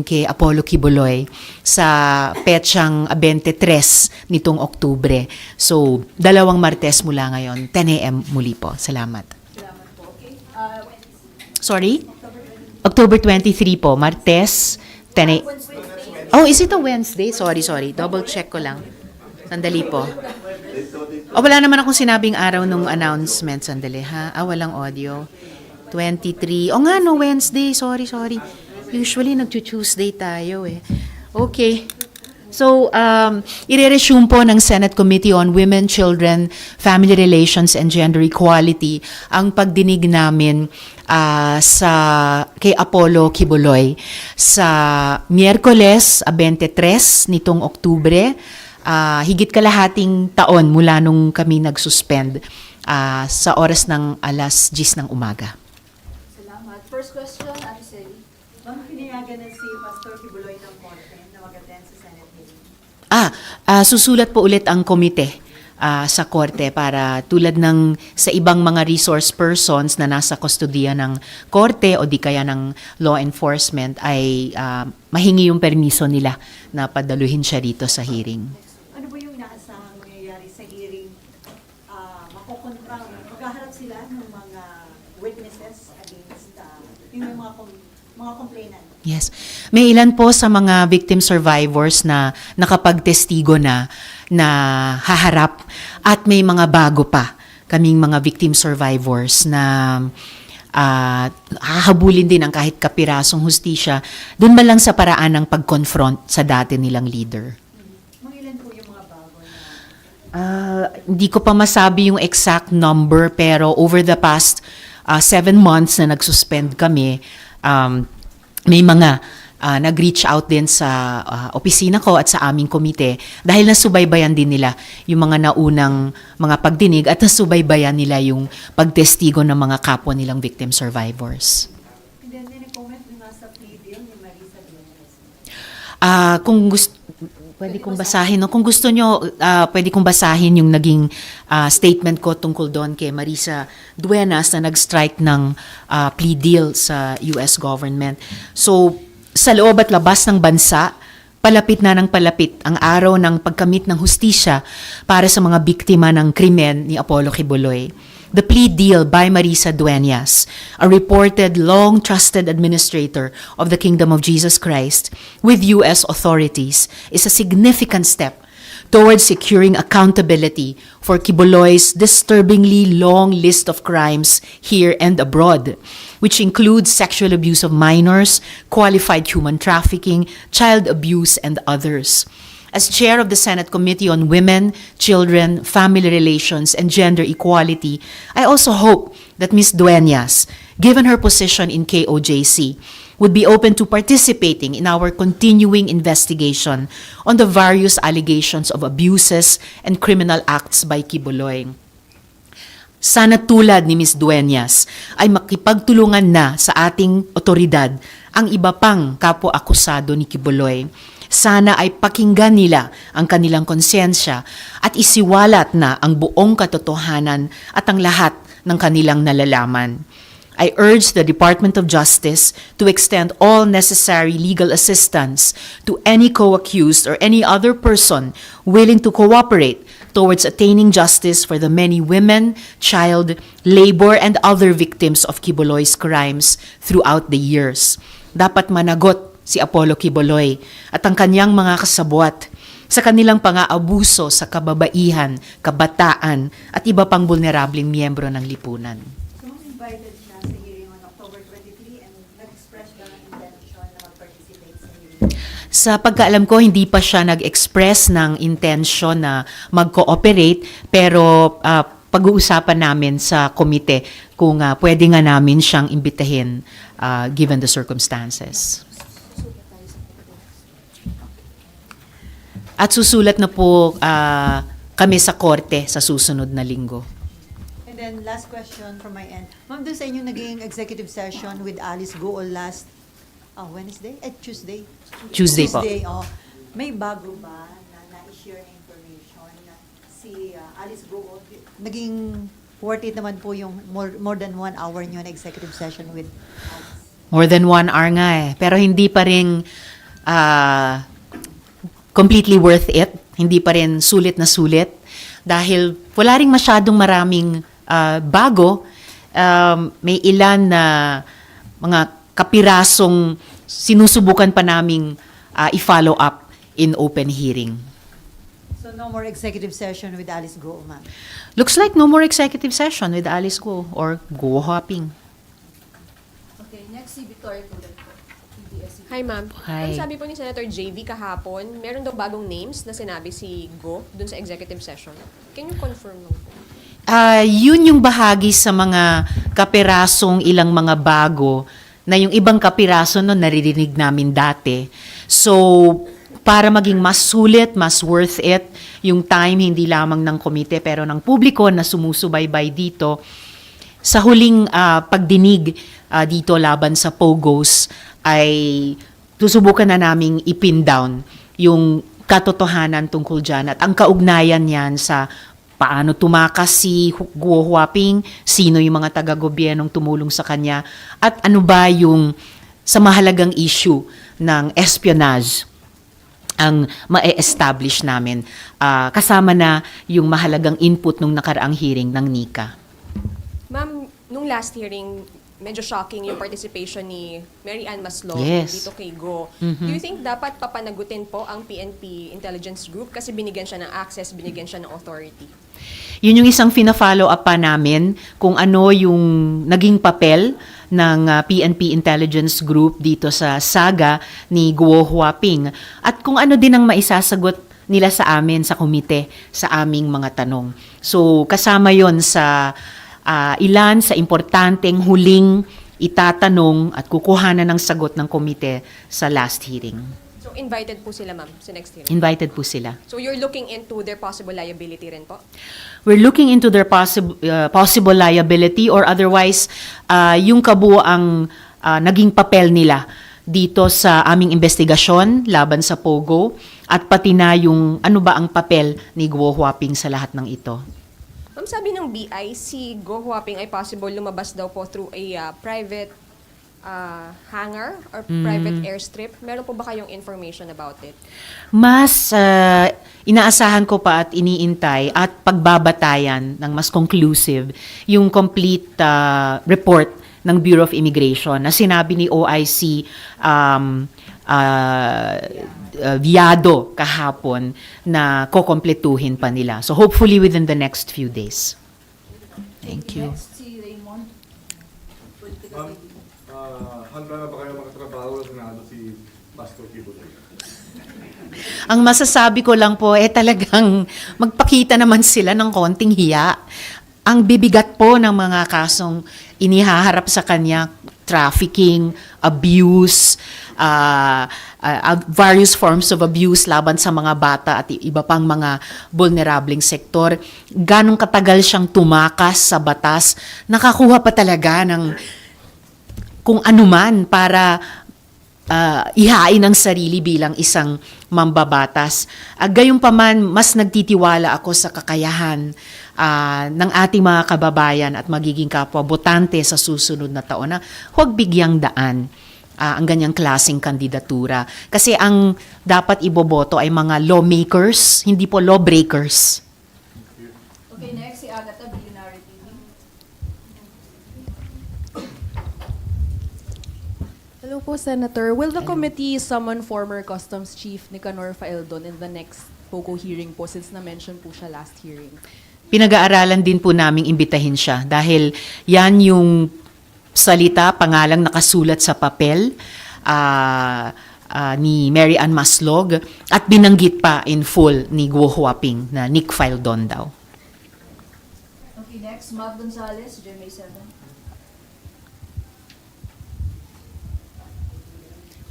kay Apollo Kibuloy sa petsang 23 nitong Oktubre. So, 2 Martes mula ngayon, 10 a.m. muli po. Salamat. Salamat po. Okay. Sorry? October 23 po, Martes, 10 a.m. Oh, is it a Wednesday? Sorry. Double check ko lang. Sandali po. Oh, wala naman akong sinabing araw nung announcement. Sandali, ha? Walang audio. 23. Oh nga, no, Wednesday. Sorry. Usually, nag-Tuesday tayo eh. Okay. So, ire-resume po ng Senate Committee on Women, Children, Family Relations, and Gender Equality ang pagdinig namin kay Apollo Kibuloy sa Miyerkules 23 nitong Oktubre, higit kalahating taon mula nung kami nag-suspend sa oras ng 10:00 ng umaga. Salamat. First question, Aniseli. Ma'am, pinayagan na si Pastor Kibuloy ng Korte na mag-attend sa Senate hearing. Susulat po ulit ang komite sa korte para tulad ng sa ibang mga resource persons na nasa kustodiya ng korte o di kaya ng law enforcement ay mahingi yung permiso nila na padaluhin siya dito sa hearing. Ano ba yung inaasahang mangyayari sa hearing? Maghaharap sila ng mga witnesses against yung mga complainant. Yes. May ilan po sa mga victim survivors na nakapagtestigo na haharap at may mga bago pa kaming mga victim survivors na hahabulin din ang kahit kapirasong hustisya dun man lang sa paraan ng pag-confront sa dati nilang leader. Mga ilan po yung mga bago na? Hindi ko pa masabi yung exact number pero over the past 7 months na nag-suspend kami, may mga nag-reach out din sa opisina ko at sa aming komite dahil nasubaybayan din nila yung mga naunang mga pagdinig at nasubaybayan nila yung pagtestigo ng mga kapwa nilang victim survivors. And then, comment yung nasa plea deal ni Marisa Duenas. Kung gusto, pwede kong basahin. No? Kung gusto nyo, pwede kong basahin yung naging statement ko tungkol doon kay Marisa Duenas na nag-strike ng plea deal sa US government. So, sa loob at labas ng bansa, palapit na ng palapit ang araw ng pagkamit ng hustisya para sa mga biktima ng krimen ni Apollo Kibuloy. The plea deal by Marisa Duenas, a reported long-trusted administrator of the Kingdom of Jesus Christ with U.S. authorities, is a significant step towards securing accountability for Kibuloy's disturbingly long list of crimes here and abroad, which includes sexual abuse of minors, qualified human trafficking, child abuse, and others. As chair of the Senate Committee on Women, Children, Family Relations, and Gender Equality, I also hope that Ms. Duenas, given her position in KOJC, would be open to participating in our continuing investigation on the various allegations of abuses and criminal acts by Kibuloy. Sana tulad ni Ms. Duenas ay makipagtulungan na sa ating otoridad ang iba pang kapwa-akusado ni Kibuloy. Sana ay pakinggan nila ang kanilang konsensya at isiwalat na ang buong katotohanan at ang lahat ng kanilang nalalaman. I urge the Department of Justice to extend all necessary legal assistance to any co-accused or any other person willing to cooperate towards attaining justice for the many women, child, labor, and other victims of Kibuloy's crimes throughout the years. Dapat managot si Apollo Kibuloy at ang kanyang mga kasabwat sa kanilang pang-aabuso sa kababaihan, kabataan, at iba pang vulnerableng miyembro ng lipunan. So, invited siya sa hearing on October 23 and nag-express siya ng intention na mag-participate sa hearing. Sa pagkaalam ko, hindi pa siya nag-express ng intention na mag-cooperate, pero pag-uusapan namin sa komite kung pwede nga namin siyang imbitahin given the circumstances. At susulat na po kami sa korte sa susunod na linggo. And then, last question from my end. Ma'am, doon sa inyong naging executive session with Alice Gool last Wednesday? Tuesday? Tuesday po. May bago ba na na-share na information na si Alice Gool, naging worth it naman po yung more than 1 hour nyo na executive session with Alice? More than 1 hour nga eh. Pero hindi pa rin completely worth it. Hindi pa rin sulit na sulit dahil wala ring masyadong maraming bago. May ilan na mga kapirasong sinusubukan pa naming i-follow up in open hearing. So no more executive session with Alice Go, ma'am. Looks like no more executive session with Alice Go or Go Hopping. Okay, next si Victoria Tulad po. PBS. Hi, ma'am. Hi. Ang sabi po ni Senator JV kahapon, meron daw bagong names na sinabi si Go dun sa executive session. Can you confirm lang po? Yun yung bahagi sa mga kapirasong ilang mga bago na yung ibang kapiraso no naririnig namin dati. So, para maging mas sulit, mas worth it, yung time hindi lamang ng komite pero ng publiko na sumusubaybay dito, sa huling pagdinig dito laban sa POGOs ay susubukan na naming ipin down yung katotohanan tungkol dyan at ang kaugnayan niyan sa paano tumakas si Guo Huaping, sino yung mga taga-gobyernong tumulong sa kanya, at ano ba yung sa mahalagang issue ng espionage ang ma-establish namin. Kasama na yung mahalagang input nung nakaraang hearing ng NICA. Ma'am, nung last hearing, medyo shocking yung participation ni Mary Ann Maslog Yes. dito kay Go. Do you think dapat papanagutin po ang PNP Intelligence Group kasi binigyan siya ng access, binigyan siya ng authority? Yun yung isang fina-follow up pa namin kung ano yung naging papel ng PNP Intelligence Group dito sa saga ni Guo Huaping at kung ano din ang maisasagot nila sa amin sa komite sa aming mga tanong. So kasama yon sa ilan sa importanteng huling itatanong at kukuhanan ng sagot ng komite sa last hearing. So invited po sila, ma'am, sa next hearing? Invited po sila. So you're looking into their possible liability rin po? We're looking into their possible liability or otherwise yung kabuuang naging papel nila dito sa aming investigasyon laban sa POGO at pati na yung ano ba ang papel ni Guo Huaping sa lahat ng ito. Ma'am, sabi ng BI, si Go Huaping ay possible lumabas daw po through a private hangar or private airstrip. Meron po ba kayong information about it? Mas inaasahan ko pa at iniintay at pagbabatayan ng mas conclusive yung complete report ng Bureau of Immigration na sinabi ni OIC Viado kahapon na kokompletuhin pa nila. So hopefully within the next few days. Thank you. Next si Raymond. Ma'am, handa na ba kayo makatrabaho sa Senado si Pastor Kibuloy? Ang masasabi ko lang po, talagang magpakita naman sila ng konting hiya. Ang bibigat po ng mga kasong inihaharap sa kanya, trafficking, abuse, various forms of abuse laban sa mga bata at iba pang mga vulnerableng sektor. Ganong katagal siyang tumakas sa batas, nakakuha pa talaga ng kung anuman para ihain ang sarili bilang isang mambabatas. Gayunpaman, mas nagtitiwala ako sa kakayahan ng ating mga kababayan at magiging kapwa-botante sa susunod na taon na huwag bigyang daan ang ganyang klaseng kandidatura. Kasi ang dapat iboboto ay mga lawmakers, hindi po lawbreakers. Okay, next si Agatha, Billionaire TV. Hello po, Senator. Will the committee summon former Customs Chief Nicanor Faeldon in the next POGO hearing po since na-mention po siya last hearing? Pinag-aaralan din po naming imbitahin siya dahil yan yung salita, pangalang nakasulat sa papel ni Mary Ann Maslog at binanggit pa in full ni Guo Huaping na Nick Faeldon daw. Okay, next, Mav Gonzalez, GMA7.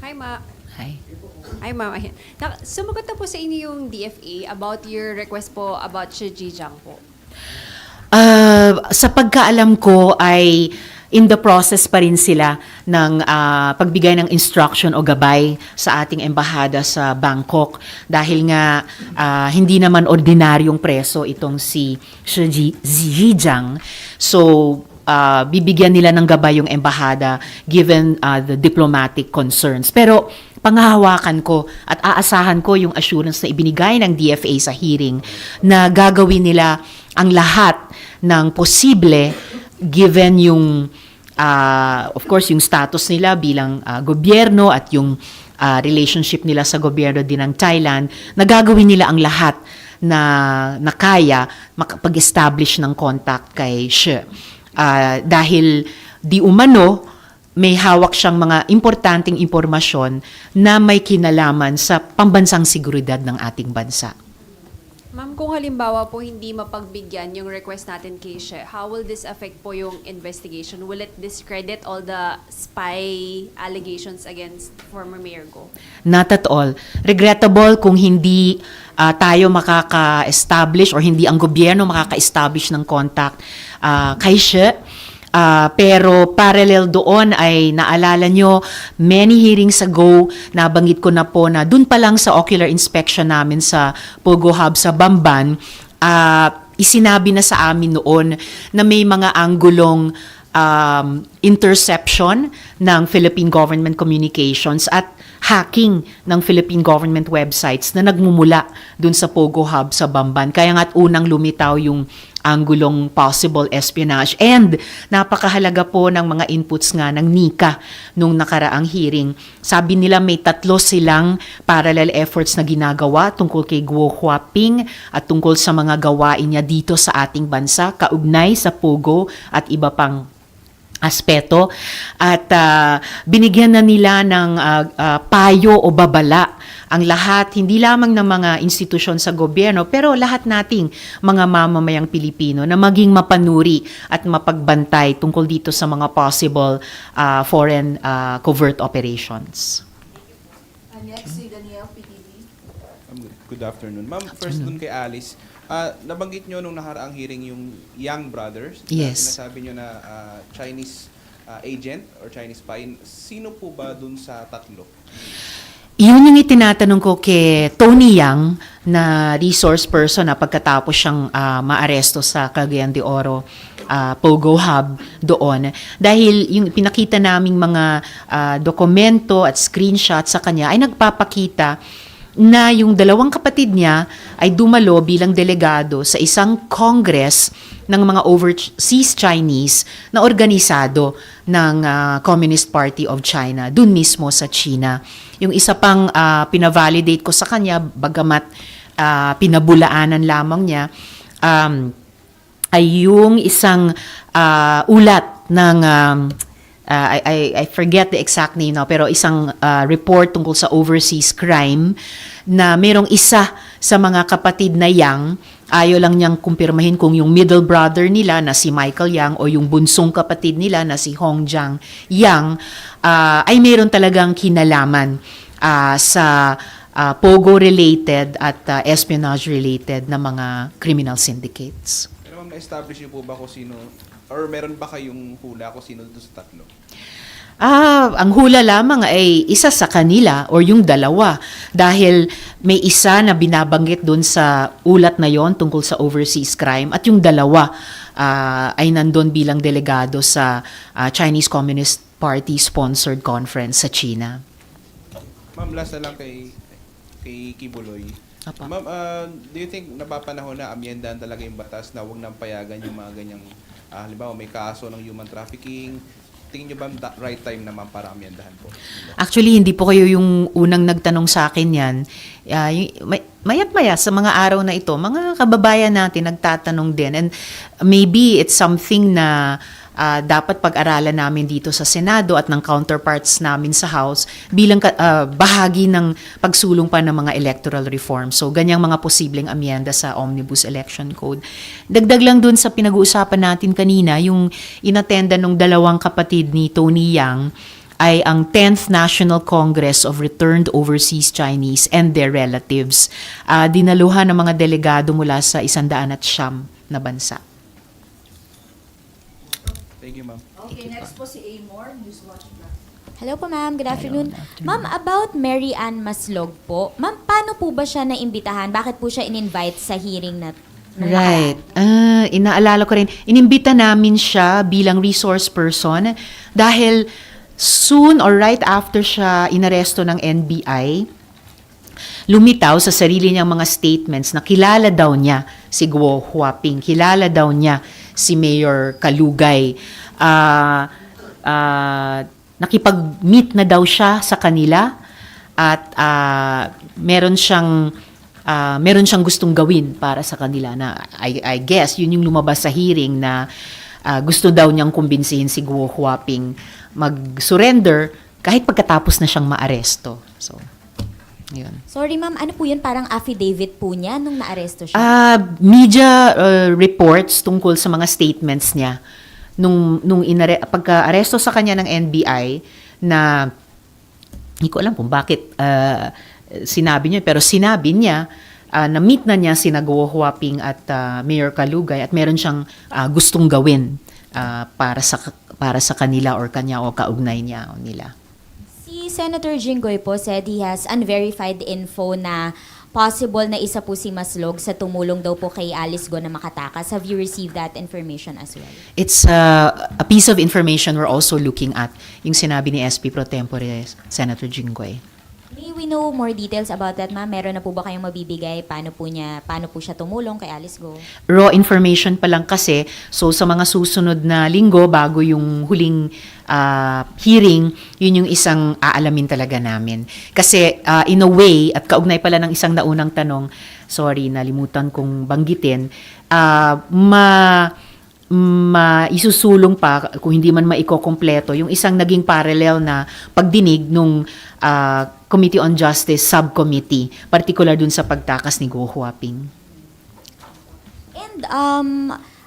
Hi, Ma. Hi. Hi, ma'am. Ayan. Sumagot na po sa inyo yung DFA about your request po about Shi Zhejiang po. Sa pagkaalam ko ay in the process pa rin sila ng pagbigay ng instruction o gabay sa ating embahada sa Bangkok dahil nga hindi naman ordinaryong preso itong si Shi Zhejiang. So bibigyan nila ng gabay yung embahada given the diplomatic concerns. Pero panghahawakan ko at aasahan ko yung assurance na ibinigay ng DFA sa hearing na gagawin nila ang lahat ng posible given yung of course yung status nila bilang gobyerno at yung relationship nila sa gobyerno din ng Thailand, na gagawin nila ang lahat na kaya makapag-establish ng contact kay She. Dahil di umano, may hawak siyang mga importanteng impormasyon na may kinalaman sa pambansang seguridad ng ating bansa. Ma'am, kung halimbawa po hindi mapagbigyan yung request natin kay She, how will this affect po yung investigation? Will it discredit all the spy allegations against former Mayor Go? Not at all. Regrettable kung hindi tayo makaka-establish or hindi ang gobyerno makaka-establish ng contact kay She. Pero parallel doon ay naalala nyo, many hearings ago, nabanggit ko na po na dun pa lang sa ocular inspection namin sa Pogo Hub sa Bamban, isinabi na sa amin noon na may mga anggulong interception ng Philippine government communications at hacking ng Philippine government websites na nagmumula dun sa Pogo Hub sa Bamban. Kaya nga't unang lumitaw yung anggulong possible espionage. And napakahalaga po ng mga inputs nga ng NICA nung nakaraang hearing. Sabi nila may 3 silang parallel efforts na ginagawa tungkol kay Guo Huaping at tungkol sa mga gawain niya dito sa ating bansa, kaugnay sa Pogo at iba pang aspeto. At binigyan na nila ng payo o babala ang lahat, hindi lamang ng mga institusyon sa gobyerno, pero lahat nating mga mamamayang Pilipino na maging mapanuri at mapagbantay tungkol dito sa mga possible foreign covert operations. Next, si Daniel, PTV. Good afternoon. Ma'am, first dun kay Alice, nabanggit nyo nung nakaraang hearing yung Yang brothers. Yes. Sinasabi nyo na Chinese agent or Chinese spy. Sino po ba dun sa 3? Yun yung itinatanong ko kay Tony Yang na resource person na pagkatapos siyang maaresto sa Cagayan de Oro Pogo Hub doon. Dahil yung pinakita naming mga dokumento at screenshot sa kanya ay nagpapakita na yung 2 kapatid niya ay dumalo bilang delegado sa isang congress ng mga overseas Chinese na organisado ng Communist Party of China, dun mismo sa China. Yung isa pang pinavalidate ko sa kanya, bagamat pinabulaanan lamang niya, ay yung isang ulat ng I forget the exact name now, pero isang report tungkol sa overseas crime na merong isa sa mga kapatid na Yang, ayaw lang niyang kumpirmahin kung yung middle brother nila na si Michael Yang o yung bunsong kapatid nila na si Hongjiang Yang ay meron talagang kinalaman sa Pogo-related at espionage-related na mga criminal syndicates. Pero ma'am, na-establish nyo po ba kung sino, or meron ba kayong hula kung sino dun sa 3? Ang hula lamang ay isa sa kanila or yung 2 dahil may isa na binabanggit doon sa ulat na yon tungkol sa overseas crime at yung 2 ay nandun bilang delegado sa Chinese Communist Party sponsored conference sa China. Ma'am, last na lang kay Kibuloy. Apa. Ma'am, do you think napapanahon na amyendahan talaga yung batas na huwag nang payagan yung mga ganyang, halimbawa may kaso ng human trafficking? Tingin nyo ba right time naman para amyendahan po? Actually, hindi po kayo yung unang nagtanong sa akin yan. Mayat maya sa mga araw na ito, mga kababayan natin nagtatanong din. And maybe it's something na dapat pag-aralan namin dito sa Senado at ng counterparts namin sa House bilang bahagi ng pagsulong pa ng mga electoral reform. So, ganyang mga posibleng amyenda sa Omnibus Election Code. Dagdag lang dun sa pinag-uusapan natin kanina, yung inattenda ng 2 kapatid ni Tony Yang ay ang 10th National Congress of Returned Overseas Chinese and their relatives. Dinaluhan ng mga delegado mula sa 109 na bansa. Thank you, ma'am. Okay, next po si Amor, Newswatch Black. Hello po ma'am, good afternoon. Ma'am, about Mary Ann Maslog po, ma'am, paano po ba siya naimbitahan? Bakit po siya in-invite sa hearing na Right. Inaalala ko rin, inimbita namin siya bilang resource person dahil soon or right after siya inaresto ng NBI, lumitaw sa sarili niyang mga statements na kilala daw niya si Guo Huaping, kilala daw niya si Mayor Kalugay. Nakipag-meet na daw siya sa kanila at meron siyang gustong gawin para sa kanila na I guess yun yung lumabas sa hearing na gusto daw niyang kumbinsihin si Guo Huaping mag-surrender kahit pagkatapos na siyang maaresto. So, yun. Sorry ma'am, ano po yun? Parang affidavit po niya nung naaresto siya? Media reports tungkol sa mga statements niya nung pagka-aresto sa kanya ng NBI na hindi ko alam kung bakit sinabi niya, pero sinabi niya na meet na niya sina Guo Huaping at Mayor Kalugay at meron siyang gustong gawin para sa kanila or kanya o kaugnay niya o nila. Si Senator Jinggoy po said he has unverified info na possible na isa po si Maslog sa tumulong daw po kay Alice Go na makatakas. Have you received that information as well? It's a piece of information we're also looking at, yung sinabi ni SP Pro Tempore Senator Jinggoy. May we know more details about that, ma'am? Meron na po ba kayong mabibigay? Paano po siya tumulong kay Alice Go? Raw information pa lang kasi, so sa mga susunod na linggo, bago yung huling hearing, yun yung isang aalamin talaga namin. Kasi in a way, at kaugnay pala ng isang naunang tanong, sorry, nalimutan kong banggitin, isusulong pa, kung hindi man maikokompleto, yung isang naging parallel na pagdinig nung Committee on Justice Subcommittee, particular dun sa pagtakas ni Guo Huaping. And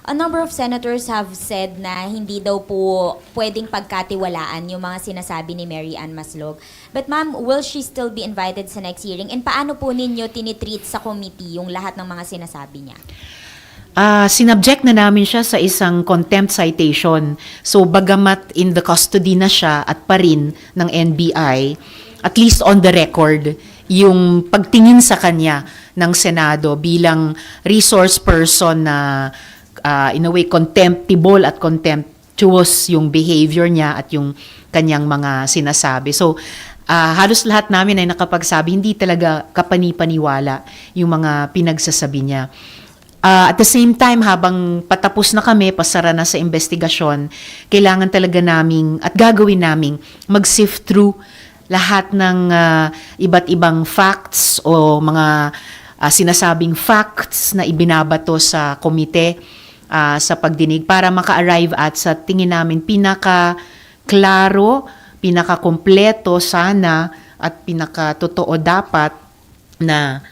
a number of senators have said na hindi daw po pwedeng pagkatiwalaan yung mga sinasabi ni Mary Ann Maslog. But ma'am, will she still be invited sa next hearing? And paano po ninyo tinitreat sa committee yung lahat ng mga sinasabi niya? Sinubject na namin siya sa isang contempt citation. So, bagamat in the custody na siya at pa rin ng NBI, at least on the record, yung pagtingin sa kanya ng Senado bilang resource person na in a way contemptible at contemptuous yung behavior niya at yung kanyang mga sinasabi. So, halos lahat namin ay nakapagsabi, hindi talaga kapani-paniwala yung mga pinagsasabi niya. At the same time, habang patapos na kami, pasara na sa investigasyon, kailangan talaga naming at gagawin naming mag-sift through lahat ng iba't ibang facts o mga sinasabing facts na ibinabato sa komite sa pagdinig para maka-arrive at sa tingin namin pinaka-klaro, pinaka-kompleto sana at pinaka-totoo dapat na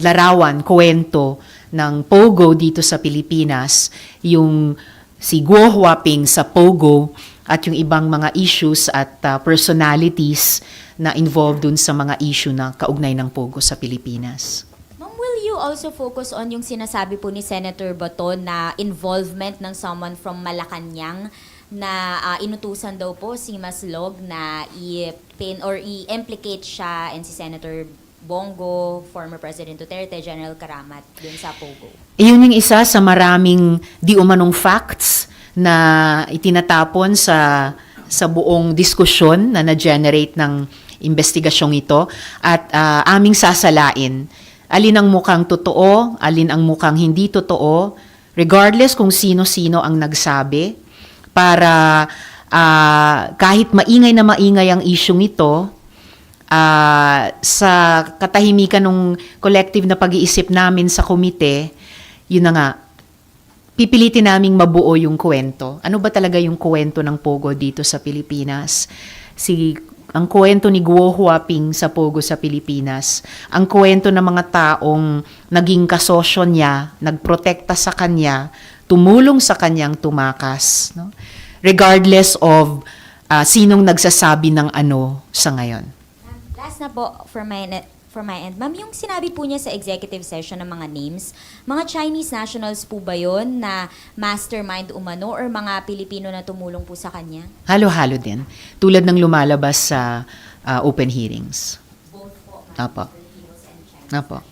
larawan, kwento ng Pogo dito sa Pilipinas, yung si Guo Huaping sa Pogo at yung ibang mga issues at personalities na involved dun sa mga issue na kaugnay ng Pogo sa Pilipinas. Ma'am, will you also focus on yung sinasabi po ni Senator Bato na involvement ng someone from Malacanang na inutusan daw po si Maslog na i-pin or i-implicate siya and si Senator Bongo, former President Duterte, General Karamat dun sa Pogo? Iyon yung isa sa maraming di umanong facts na itinatapon sa buong diskusyon na na-generate ng investigasyong ito at aming sasalain. Alin ang mukhang totoo, alin ang mukhang hindi totoo, regardless kung sino-sino ang nagsabi, para kahit maingay na maingay ang isyong ito, sa katahimikan ng collective na pag-iisip namin sa komite, yun na nga, pipilitin naming mabuo yung kwento. Ano ba talaga yung kwento ng Pogo dito sa Pilipinas? Ang kwento ni Guo Huaping sa Pogo sa Pilipinas, ang kwento ng mga taong naging kasosyo niya, nagprotekta sa kanya, tumulong sa kanyang tumakas, no? Regardless of sinong nagsasabi ng ano sa ngayon. Last na po for my end. Ma'am, yung sinabi po niya sa executive session ng mga names, mga Chinese nationals po ba yun na mastermind umano or mga Pilipino na tumulong po sa kanya? Halo-halo din. Tulad ng lumalabas sa open hearings. Both po, Apo. Filipinos and Chinese. Apo.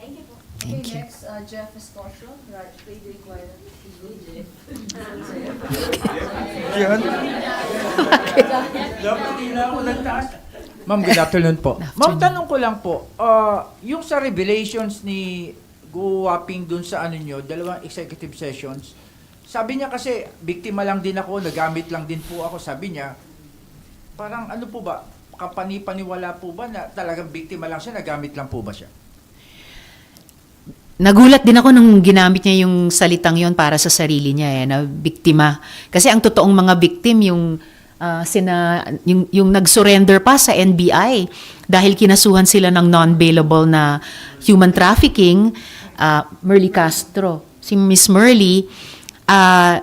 Thank you po. Thank you. Next, Jeff Estosio, Trade Requirement. Ma'am, good afternoon po. Ma'am, tanong ko lang po, yung sa revelations ni Go Waping dun sa ano nyo, dalawang executive sessions, sabi niya kasi, biktima lang din ako, nagamit lang din po ako, sabi niya, parang ano po ba, kapani-paniwala po ba na talagang biktima lang siya, nagamit lang po ba siya? Nagulat din ako nung ginamit niya yung salitang yon para sa sarili niya na biktima. Kasi ang totoong mga victim yung nag-surrender pa sa NBI dahil kinasuhan sila ng non-bailable na human trafficking, Merly Castro. Si Miss Merly,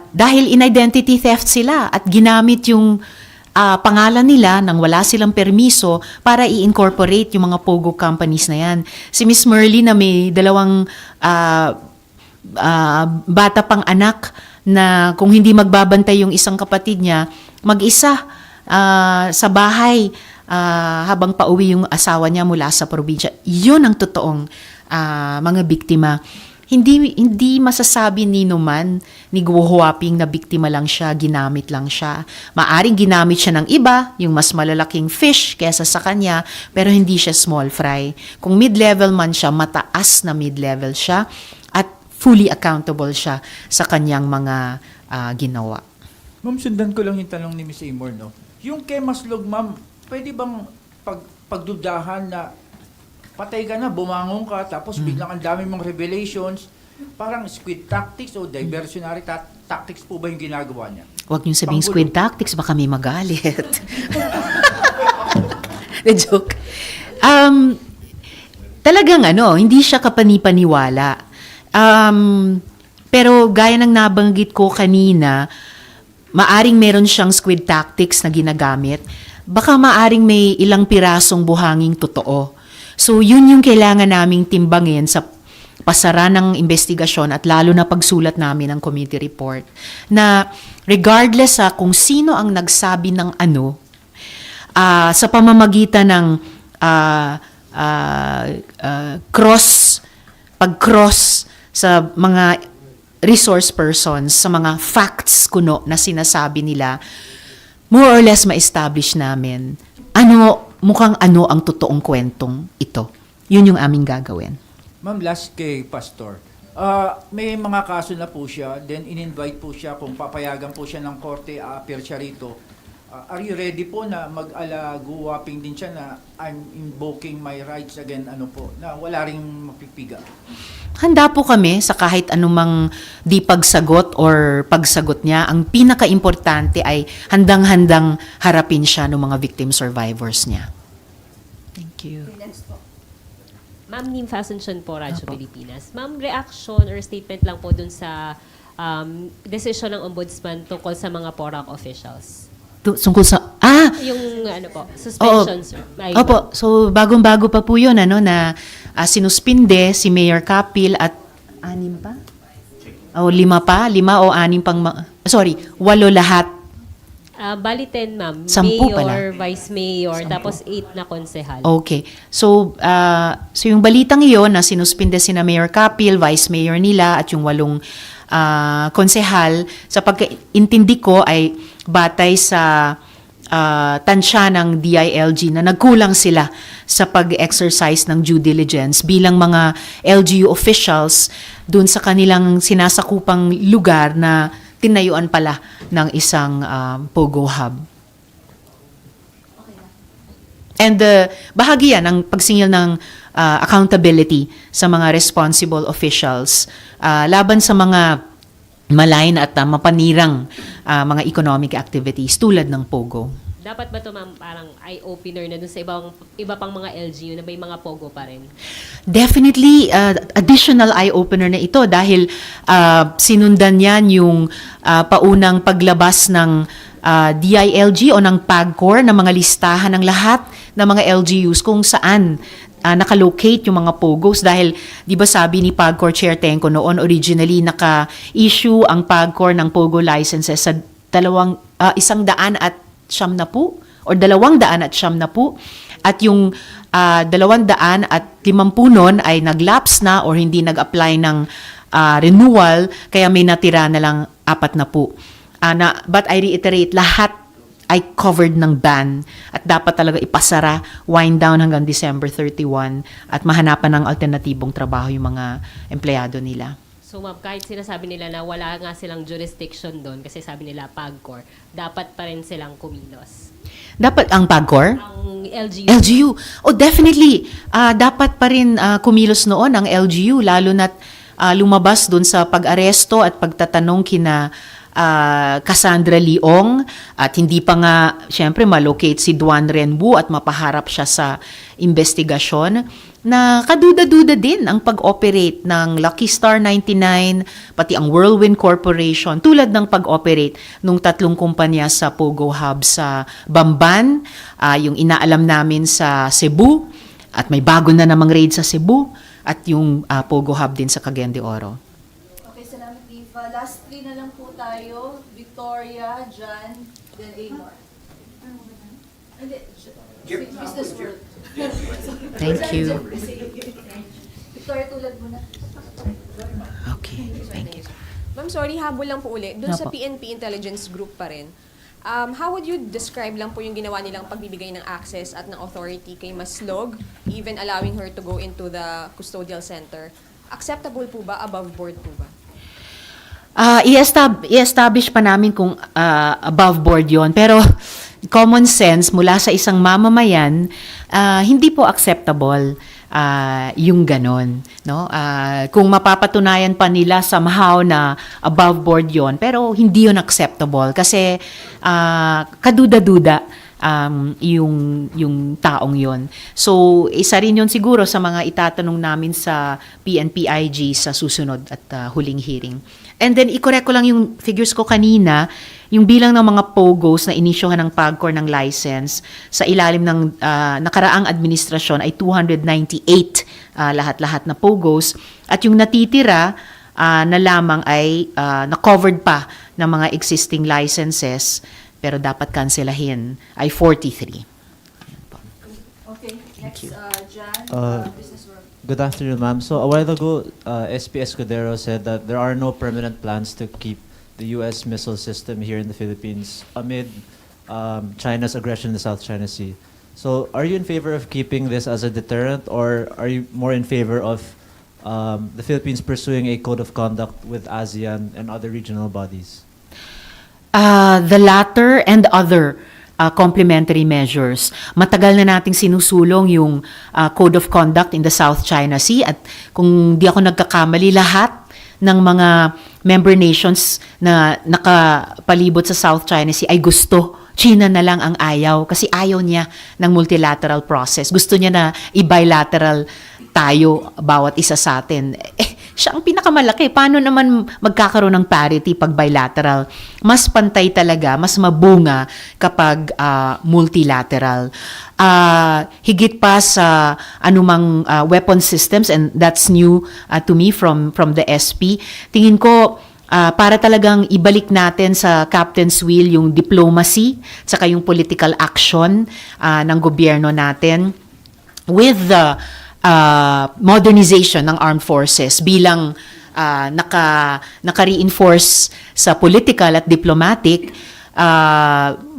dahil in-identity theft sila at ginamit yung pangalan nila nang wala silang permiso para i-incorporate yung mga pogo companies na yan. Si Miss Merly na may dalawang bata pang anak na kung hindi magbabantay yung isang kapatid niya, mag-isa sa bahay habang pauwi yung asawa niya mula sa probinsya. Yun ang totoong mga biktima. Hindi masasabi ni Numan, ni Go Waping na biktima lang siya, ginamit lang siya. Maaring ginamit siya ng iba, yung mas malalaking fish kesa sa kanya, pero hindi siya small fry. Kung mid-level man siya, mataas na mid-level siya at fully accountable siya sa kanyang mga ginawa. Ma'am, sundan ko lang yung tanong ni Ms. Amor, no? Yung kay Maslog, ma'am, pwede bang pagdudahan na patay ka na, bumangon ka, tapos biglang ang dami mong revelations, parang squid tactics o diversionary tactics po ba yung ginagawa niya? Huwag niyong sabihing Panggulo. squid tactics, baka may magalit. The joke. Talagang hindi siya kapani-paniwala. Pero gaya ng nabanggit ko kanina, maaring meron siyang squid tactics na ginagamit, baka maaring may ilang pirasong buhanging totoo. So, yun yung kailangan naming timbangin sa pasara ng investigasyon at lalo na pagsulat namin ng committee report na regardless sa kung sino ang nagsabi ng ano, sa pamamagitan ng pag-cross sa mga resource persons, sa mga facts kuno na sinasabi nila, more or less ma-establish namin mukhang ano ang totoong kwentong ito. Yun yung aming gagawin. Ma'am, last kay Pastor. May mga kaso na po siya, then in-invite po siya kung papayagan po siya ng korte, appear siya rito. Are you ready po na mag-ala Go Waping din siya na I'm invoking my rights again, na wala ring mapipiga? Handa po kami sa kahit anumang di pagsagot or pagsagot niya. Ang pinaka-importante ay handang-handang harapin siya ng mga victim survivors niya. Thank you. Ma'am Nim Fasension po, Radyo Apo. Pilipinas. Ma'am, reaction or statement lang po dun sa desisyon ng Ombudsman tungkol sa mga PORAC officials. Tungkol sa... Yung suspension, sir. Ay, Opo. So, bagong-bago pa po yun, na sinuspinde si Mayor Kapil at 6 pa? O 5 pa? 5 o 6 pang... 8 lahat. Bali 10, ma'am. 10 pala. Mayor, Vice Mayor, tapos 8 na konsehal. Okay. So, yung balitang iyon na sinuspinde sina Mayor Kapil, Vice Mayor nila, at yung 8 konsehal, sa pagkaintindi ko ay batay sa tansya ng DILG na nagkulang sila sa pag-exercise ng due diligence bilang mga LGU officials dun sa kanilang sinasakupang lugar na tinayuan pala ng isang Pogo Hub. And bahagi yan ng pagsingil ng accountability sa mga responsible officials laban sa mga malign at mapanirang mga economic activities tulad ng Pogo. Dapat ba ito, ma'am, parang eye-opener na dun sa iba pang mga LGU na may mga Pogo pa rin? Definitely, additional eye-opener na ito dahil sinundan yan yung paunang paglabas ng DILG o ng PAGCOR na mga listahan ng lahat ng mga LGUs kung saan nakalocate yung mga POGOs dahil di ba sabi ni PAGCOR Chair Tenco noon originally naka-issue ang PAGCOR ng POGO licenses sa 190 or 290 at yung 250 nun ay nag-lapse na or hindi nag-apply ng renewal, kaya may natira na lang 4 na po. But I reiterate, lahat ay covered ng ban at dapat talaga ipasara, wind down hanggang December 31 at mahanapan ng alternatibong trabaho yung mga empleyado nila. So ma'am, kahit sinasabi nila na wala nga silang jurisdiction doon kasi sabi nila PAGCOR, dapat pa rin silang kumilos. Dapat ang PAGCOR? Ang LGU. LGU. Oh, definitely. Dapat pa rin kumilos noon ang LGU, lalo na't lumabas doon sa pag-aresto at pagtatanong kina Cassandra Leong at hindi pa nga, syempre, malocate si Duan Renwu at mapaharap siya sa investigasyon na kaduda-duda din ang pag-operate ng Lucky Star 99, pati ang Whirlwind Corporation, tulad ng pag-operate nung 3 kumpanya sa Pogo Hub sa Bamban, yung inaalam namin sa Cebu, at may bago na namang raid sa Cebu, at yung Pogo Hub din sa Cagayan de Oro. Okay, salamat, Diva. Last 3 na lang po tayo. Victoria, Jan, then Amor. Hindi, Business World. Thank you. Victoria, tulad mo na. Okay, thank you. Ma'am, sorry, habol lang po uli. Doon sa Opo. PNP Intelligence Group pa rin, how would you describe lang po yung ginawa nilang pagbibigay ng access at ng authority kay Maslog, even allowing her to go into the custodial center? Acceptable po ba? Above board po ba? I-establish pa namin kung above board yon, pero common sense mula sa isang mamamayan, hindi po acceptable yung ganon, no? Kung mapapatunayan pa nila somehow na above board yon, pero hindi yun acceptable kasi kaduda-duda yung taong yon. So, isa rin yun siguro sa mga itatanong namin sa PNP-IG sa susunod at huling hearing. And then, i-correct ko lang yung figures ko kanina, yung bilang ng mga POGOs na inisyohan ng PAGCOR ng license sa ilalim ng nakaraang administrasyon ay 298 lahat-lahat na POGOs. At yung natitira na lamang ay na-covered pa ng mga existing licenses pero dapat kanselahin ay 43. Okay, next, Jan, Business World. Good afternoon, ma'am. So a while ago, SP Escudero said that there are no permanent plans to keep the U.S. missile system here in the Philippines amid China's aggression in the South China Sea. So are you in favor of keeping this as a deterrent, or are you more in favor of the Philippines pursuing a code of conduct with ASEAN and other regional bodies? The latter and other complementary measures. Matagal na nating sinusulong yung Code of Conduct in the South China Sea at kung di ako nagkakamali, lahat ng mga member nations na nakapalibot sa South China Sea ay gusto. China na lang ang ayaw kasi ayaw niya ng multilateral process. Gusto niya na i-bilateral tayo, bawat isa sa atin. Siya ang pinakamalaki. Paano naman magkakaroon ng parity pag bilateral? Mas pantay talaga, mas mabunga kapag multilateral. Higit pa sa anumang weapon systems, and that's new to me from the SP. Tingin ko, para talagang ibalik natin sa captain's wheel yung diplomacy, saka yung political action ng gobyerno natin with the modernization ng armed forces bilang naka-reinforce sa political at diplomatic,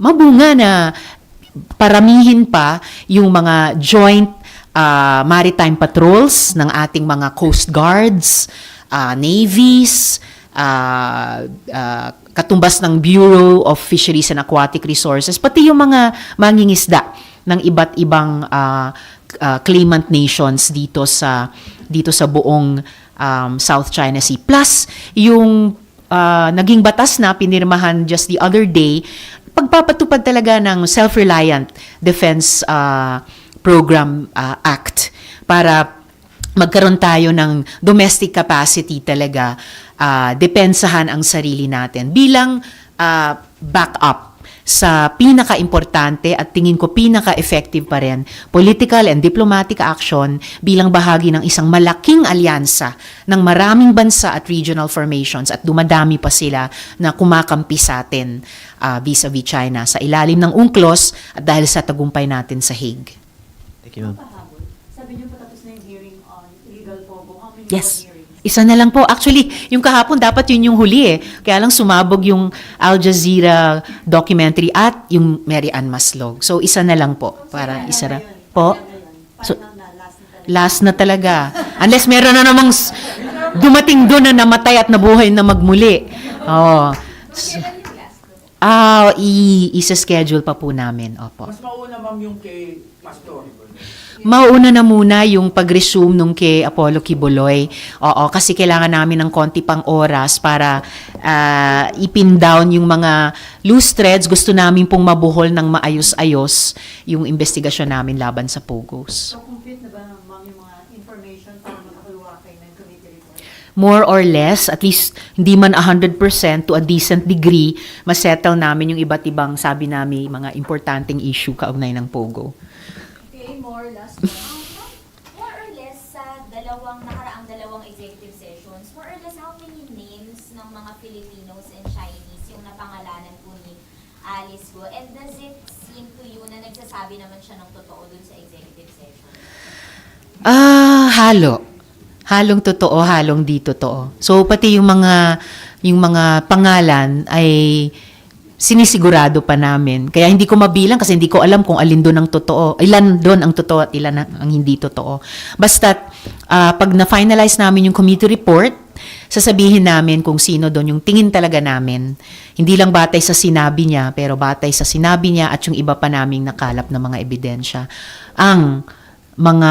mabunga na paramihin pa yung mga joint maritime patrols ng ating mga coast guards, navies, katumbas ng Bureau of Fisheries and Aquatic Resources, pati yung mga mangingisda ng iba't ibang claimant nations dito sa buong South China Sea. Plus, yung naging batas na pinirmahan just the other day, pagpapatupad talaga ng Self-Reliant Defense Program Act para magkaroon tayo ng domestic capacity talaga, depensahan ang sarili natin bilang backup sa pinaka-importante at tingin ko pinaka-effective pa rin, political and diplomatic action bilang bahagi ng isang malaking alyansa ng maraming bansa at regional formations at dumadami pa sila na kumakampi sa atin vis-a-vis China sa ilalim ng UNCLOS at dahil sa tagumpay natin sa Hague. Thank you, ma'am. Sabi niyo patapos na yung hearing on illegal POGO. How many Yes. more hearings? Isa na lang po. Actually, yung kahapon dapat yun yung huli eh. Kaya lang sumabog yung Al Jazeera documentary at yung Mary Ann Maslog. So, isa na lang po. Para isa na. Po? So, last na talaga. Unless meron na namang dumating doon na namatay at nabuhay na magmuli. Oh. Isa-schedule pa po namin. Opo. Mas mauna, ma'am, yung kay Pastor. Mauna na muna yung pag-resume nung kay Apollo Kibuloy. Oo, kasi kailangan namin ng konti pang oras para ipin down yung mga loose threads. Gusto namin pong mabuhol ng maayos-ayos yung investigasyon namin laban sa Pogos. So, complete na ba, ma'am, yung mga information para makakuha kayo ng committee report? More or less, at least hindi man 100% to a decent degree, masettle namin yung iba't ibang, sabi namin, mga importanteng issue kaugnay ng Pogo. Okay, more, last one. More or less sa nakaraang dalawang executive sessions, more or less how many names ng mga Filipinos and Chinese yung napangalanan po ni Alice Go? And does it seem to you na nagsasabi naman siya ng totoo dun sa executive session? Halo. Halong totoo, halong di totoo. So pati yung mga pangalan ay sinisigurado pa namin. Kaya hindi ko mabilang kasi hindi ko alam kung alin doon ang totoo. Ilan doon ang totoo at ilan ang hindi totoo. Basta pag na-finalize namin yung committee report, sasabihin namin kung sino doon yung tingin talaga namin. Hindi lang batay sa sinabi niya, pero batay sa sinabi niya at yung iba pa naming nakalap na mga ebidensya. Ang mga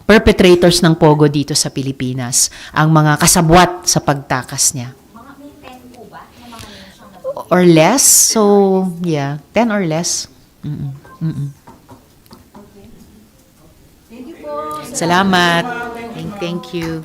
perpetrators ng Pogo dito sa Pilipinas, ang mga kasabwat sa pagtakas niya. Mga may 10 po ba na mga names siyang nabanggit? Or less. So, yeah, 10 or less. Thank you po. Salamat. Thank you.